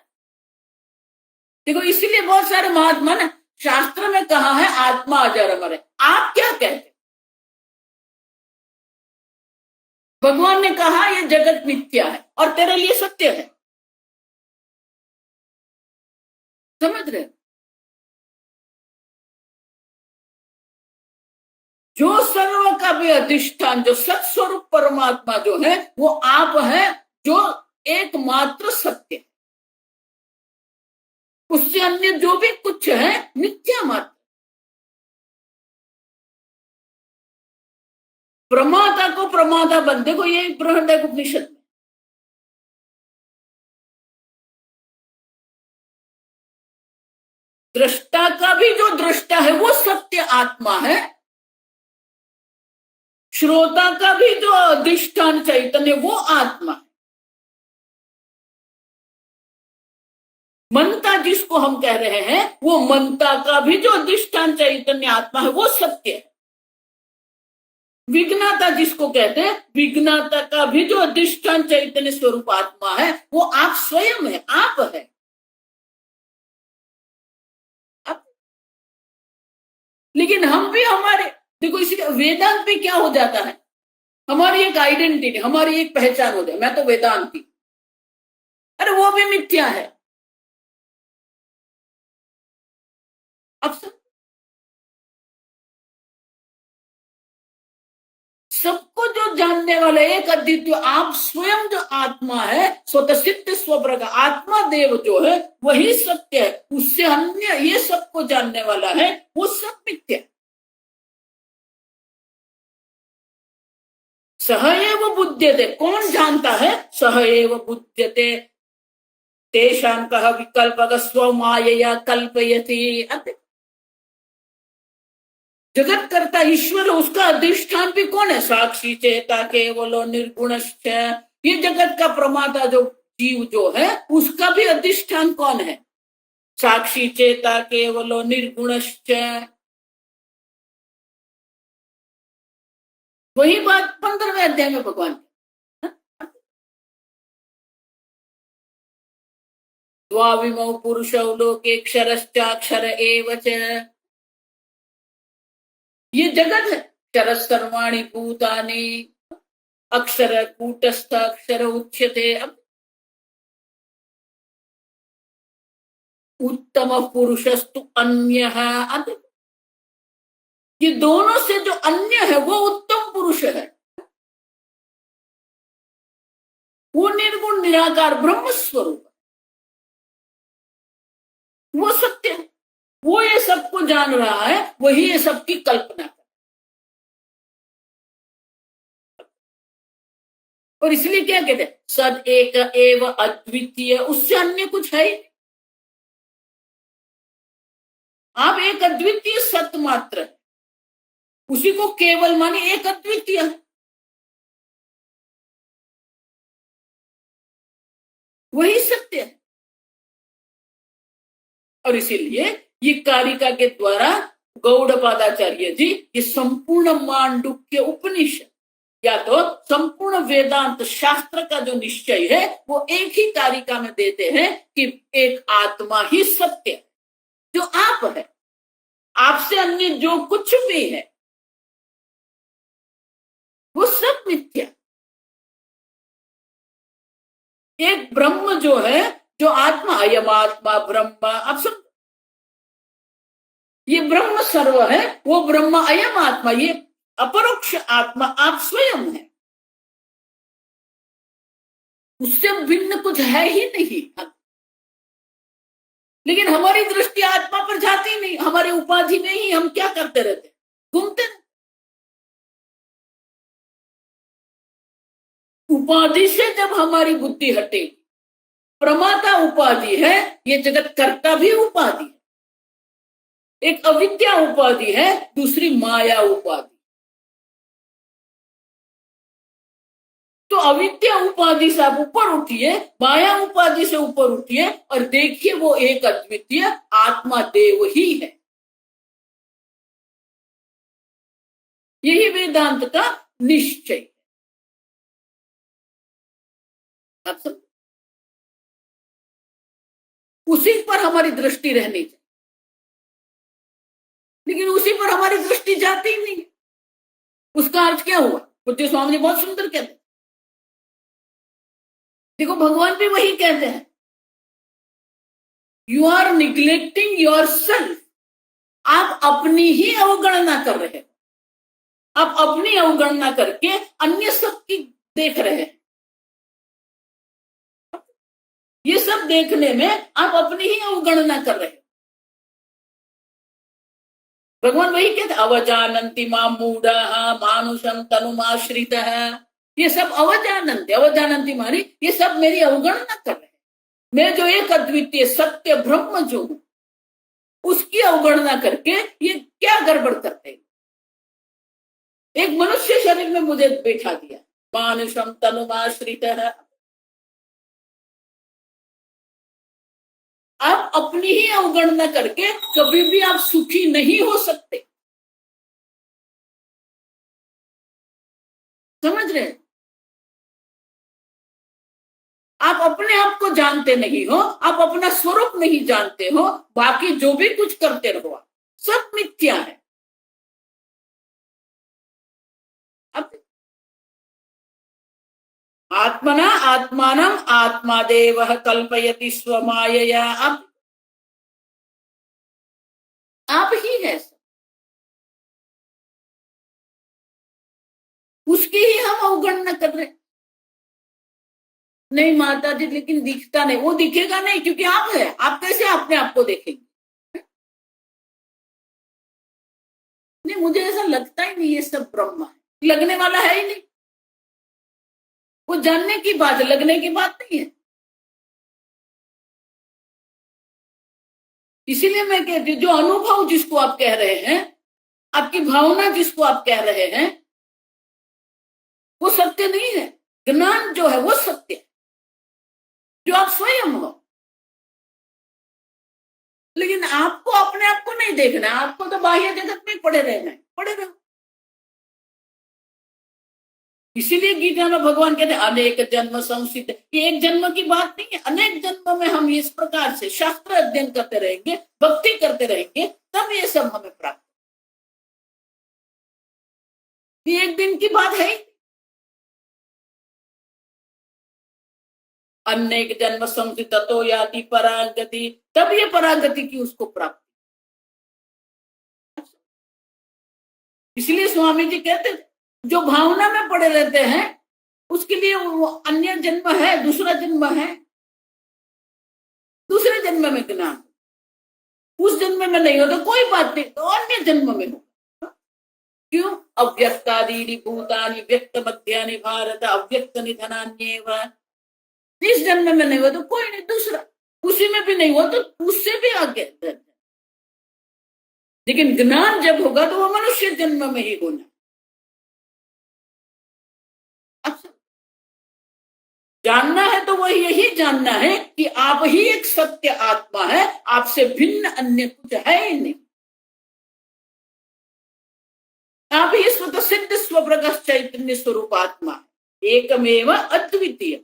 B: देखो, इसीलिए बहुत सारे महात्मा ने शास्त्र में कहा है आत्मा अजर अमर है, आप क्या कहते? भगवान ने कहा ये जगत मिथ्या है और तेरे लिए सत्य है, समझ रहे? जो सर्व का भी अधिष्ठान, जो सत्स्वरूप परमात्मा जो है वो आप है, जो एकमात्र सत्य है, उससे अन्य जो भी कुछ है मिथ्या मात्र। प्रमाता को प्रमाता बन, देखो ये बृहदारण्यक उपनिषद में, दृष्टा का भी जो दृष्टा है वो सत्य आत्मा है, श्रोता का भी जो अधिष्ठान चैतन्य वो आत्मा है, मनता जिसको हम कह रहे हैं वो मनता का भी जो अधिष्ठान चैतन्य आत्मा है वो सत्य है, विज्ञाता जिसको कहते हैं विज्ञाता का भी जो अधिष्ठान चैतन्य स्वरूप आत्मा है वो आप स्वयं है, आप है। लेकिन हम भी हमारे, देखो इसलिए वेदांत में क्या हो जाता है, हमारी एक आइडेंटिटी, हमारी एक पहचान हो जाए, मैं तो वेदांती, अरे वो भी मिथ्या है। अब सबको जो जानने वाला एक अद्वितीय आप स्वयं जो आत्मा है, स्वतः सिद्ध स्वप्रग आत्मा देव जो है वही सत्य है, उससे अन्य ये सबको जानने वाला है वो सब मिथ्या। सह एव बुध्यते, कौन जानता है? सह एव बुध्यते तेषां कः विकल्पः स्वमायया कल्पयति। जगत करता ईश्वर, उसका अधिष्ठान भी कौन है? साक्षी चेता केवलो निर्गुणश्च, ये जगत का प्रमाता जो जीव जो है उसका भी अधिष्ठान कौन है? साक्षी चेता केवलो निर्गुणश्च। वही बात 15वें अध्याय में भगवान, द्वाविमौ पुरुषौ लोके क्षरश्चाक्षर एव च, ये जगत है, क्षर सर्वाणि भूतानि, अक्षर कूटस्थ अक्षर उच्यते। अब उत्तम पुरुषस्तु अन्यः, ये दोनों से जो अन्य है वो उत्तम पुरुष है, वो निर्गुण निराकार ब्रह्म स्वरूप, वो सत्य है, वो ये सबको जान रहा है, वही ये सबकी कल्पना है। और इसलिए क्या कहते हैं? सद एक एव अद्वितीय, उससे अन्य कुछ है ही, आप एक अद्वितीय सत्य मात्र है, उसी को केवल माने एक अद्वितीय है, वही सत्य है। और इसीलिए ये कारिका के द्वारा गौड़पादाचार्य जी ये संपूर्ण मांडुक्य उपनिषद या तो संपूर्ण वेदांत शास्त्र का जो निश्चय है वो एक ही कारिका में देते हैं कि एक आत्मा ही सत्य है, जो आप है, आपसे अन्य जो कुछ भी है वो सब मिथ्या। एक ब्रह्म जो है, जो आत्मा, अयम आत्मा ब्रह्म, आप सब ये ब्रह्म सर्व है, वो ब्रह्म अयम आत्मा, ये अपरोक्ष आत्मा आप स्वयं है, उससे भिन्न कुछ है ही नहीं। लेकिन हमारी दृष्टि आत्मा पर जाती नहीं, हमारे उपाधि में ही हम क्या करते रहते, घूमते रहते। उपाधि से जब हमारी बुद्धि हटेगी, प्रमाता उपाधि है, ये जगत कर्ता भी उपाधि है, एक अविद्या उपाधि है, दूसरी माया उपाधि। तो अविद्या उपाधि से आप ऊपर उठिए, माया उपाधि से ऊपर उठिए और देखिए वो एक अद्वितीय आत्मा देव ही है। यही वेदांत का निश्चय। आप सब उसी पर हमारी दृष्टि रहनी चाहिए, लेकिन उसी पर हमारी दृष्टि जाती ही नहीं। उसका अर्थ क्या हुआ? पूज्य स्वामी जी बहुत सुंदर कहते हैं, देखो भगवान भी वही कहते हैं, you are neglecting yourself. आप अपनी ही अवगणना कर रहे हैं, आप अपनी अवगणना करके अन्य सबकी देख रहे हैं। ये सब देखने में आप अपनी ही अवगणना कर रहे हैं। भगवान वही कहते, अवजानन्ति मां मूढ़ाः मानुषं तनुमाश्रितः। ये सब अवजानन्ति मानी ये सब मेरी अवगणना कर रहे हैं। मैं जो एक अद्वितीय सत्य ब्रह्म जो हूं, उसकी अवगणना करके ये क्या गड़बड़ करते हैं। एक मनुष्य शरीर में मुझे बैठा दिया, मानुषम तनुमाश्रितः। आप अपनी ही अवगणना करके कभी भी आप सुखी नहीं हो सकते, समझ रहे हैं? आप अपने आप को जानते नहीं हो, आप अपना स्वरूप नहीं जानते हो, बाकी जो भी कुछ करते रहो सब मिथ्या है। अब आत्मना आत्मानम आत्मादेवः कल्पयति स्वमायया। अब आप ही है, उसकी ही हम अवगणना कर रहे हैं। नहीं माता जी, लेकिन दिखता नहीं, वो दिखेगा नहीं क्योंकि आप है। आप कैसे अपने आप को देखेंगे? नहीं, मुझे ऐसा लगता ही नहीं ये सब ब्रह्म है, लगने वाला है ही नहीं। वो जानने की बात है, लगने की बात नहीं है। इसीलिए मैं कहती हूँ, जो अनुभव जिसको आप कह रहे हैं, आपकी भावना जिसको आप कह रहे हैं, वो सत्य नहीं है। ज्ञान जो है वो सत्य है, जो आप स्वयं हो। लेकिन आपको अपने आप को नहीं देखना, आपको तो बाह्य जगत में पड़े रहना है, पड़े रहो। इसीलिए गीता में भगवान कहते हैं अनेक जन्म संसिद्ध। ये एक जन्म की बात नहीं है, अनेक जन्म में हम इस प्रकार से शास्त्र अध्ययन करते रहेंगे, भक्ति करते रहेंगे, तब ये सब हमें प्राप्त। ये एक दिन की बात है। अनेक जन्म संसिद्ध ततो याति परागति, तब ये परागति की उसको प्राप्ति। इसलिए स्वामी जी कहते थे, जो भावना में पड़े रहते हैं उसके लिए वो अन्य जन्म है, दूसरा जन्म है, दूसरे जन्म में ज्ञान, उस जन्म में नहीं हो तो कोई बात नहीं, तो अन्य जन्म में हो। क्यों? अव्यक्तादीनि भूतानि व्यक्त मध्यानि भारत अव्यक्त निधनान्येव। इस जन्म में नहीं हो तो कोई नहीं, दूसरा, उसी में भी नहीं हो तो उससे भी आगे। लेकिन ज्ञान जब होगा तो वो मनुष्य जन्म में ही होना। जानना है तो वह यही जानना है कि आप ही एक सत्य आत्मा है, आपसे भिन्न अन्य कुछ है ही नहीं। आप ही स्वतः सिद्ध स्वप्रकाश चैतन्य स्वरूप आत्मा है, एकमेव अद्वितीय।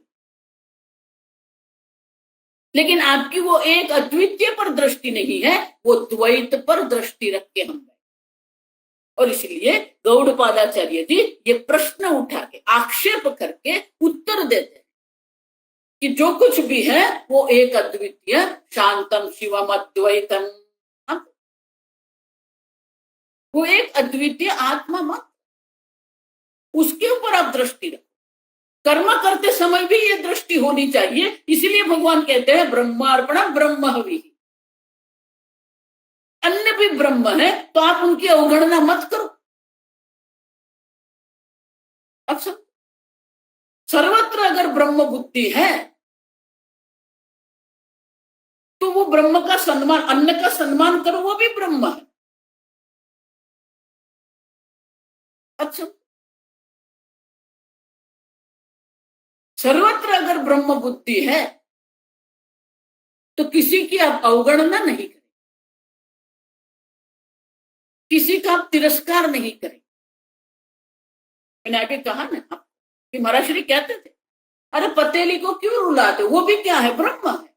B: लेकिन आपकी वो एक अद्वितीय पर दृष्टि नहीं है, वो द्वैत पर दृष्टि रख के हम। और इसलिए गौड़पादाचार्य जी ये प्रश्न उठा के आक्षेप करके उत्तर देते हैं कि जो कुछ भी है वो एक अद्वितीय शांतम शिवम अद्वैतम, वो एक अद्वितीय आत्मा मत, उसके ऊपर आप दृष्टि रखो। कर्म करते समय भी ये दृष्टि होनी चाहिए। इसलिए भगवान कहते हैं ब्रह्मार्पण ब्रह्म हवि, अन्य भी ब्रह्म है तो आप उनकी अवगणना मत करो। अब सब सर्वत्र अगर ब्रह्म बुद्धि है तो वो ब्रह्म का सम्मान, अन्न का सम्मान करो, वो भी ब्रह्म है। अच्छा, सर्वत्र अगर ब्रह्म बुद्धि है तो किसी की आप अवगणना नहीं करें, किसी का आप तिरस्कार नहीं करें। मैंने आगे कहा ना कि महाराज श्री कहते थे अरे पतेली को क्यों रुलाते, वो भी क्या है, ब्रह्म है,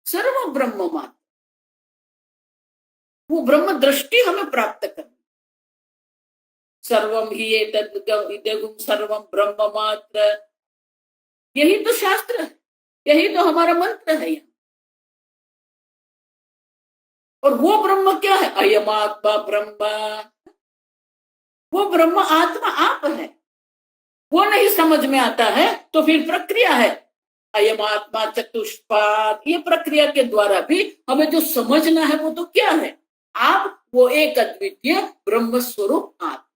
B: सर्व ब्रह्म मान, वो ब्रह्म दृष्टि हमें प्राप्त करनी। सर्वम ही इदगुम सर्वम ब्रह्म मात्र, यही तो शास्त्र है, यही तो हमारा मंत्र है यहाँ। और वो ब्रह्म क्या है, अयमात्मा ब्रह्म, वो ब्रह्म आत्मा आप है। वो नहीं समझ में आता है तो फिर प्रक्रिया है अयमात्मा चतुष्पाद, ये प्रक्रिया के द्वारा भी हमें जो समझना है वो तो क्या है, आप वो एक अद्वितीय ब्रह्म स्वरूप आप।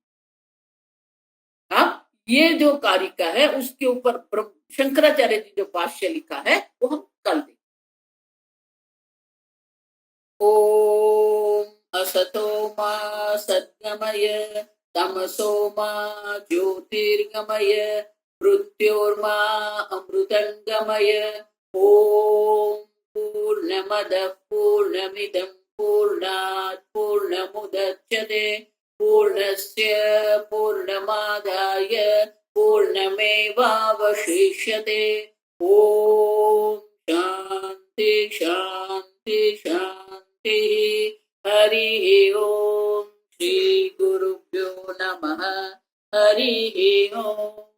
B: अब ये जो कारिका है उसके ऊपर शंकराचार्य जी जो भाष्य लिखा है वो हम कल देखें। ओम असतो मा सद्गमय तमसो मा ज्योतिर्गमय मृत्योर्मा अमृतंगमय। ओम पूर्णमदः पूर्णमिदं पूर्णात् पूर्णमुदच्यते पूर्णस्य पूर्णमादाय पूर्णमेवावशिष्यते। ओम शांति शांति शांति। हरि ओम। श्री गुरुभ्यो नमः। हरि ओम।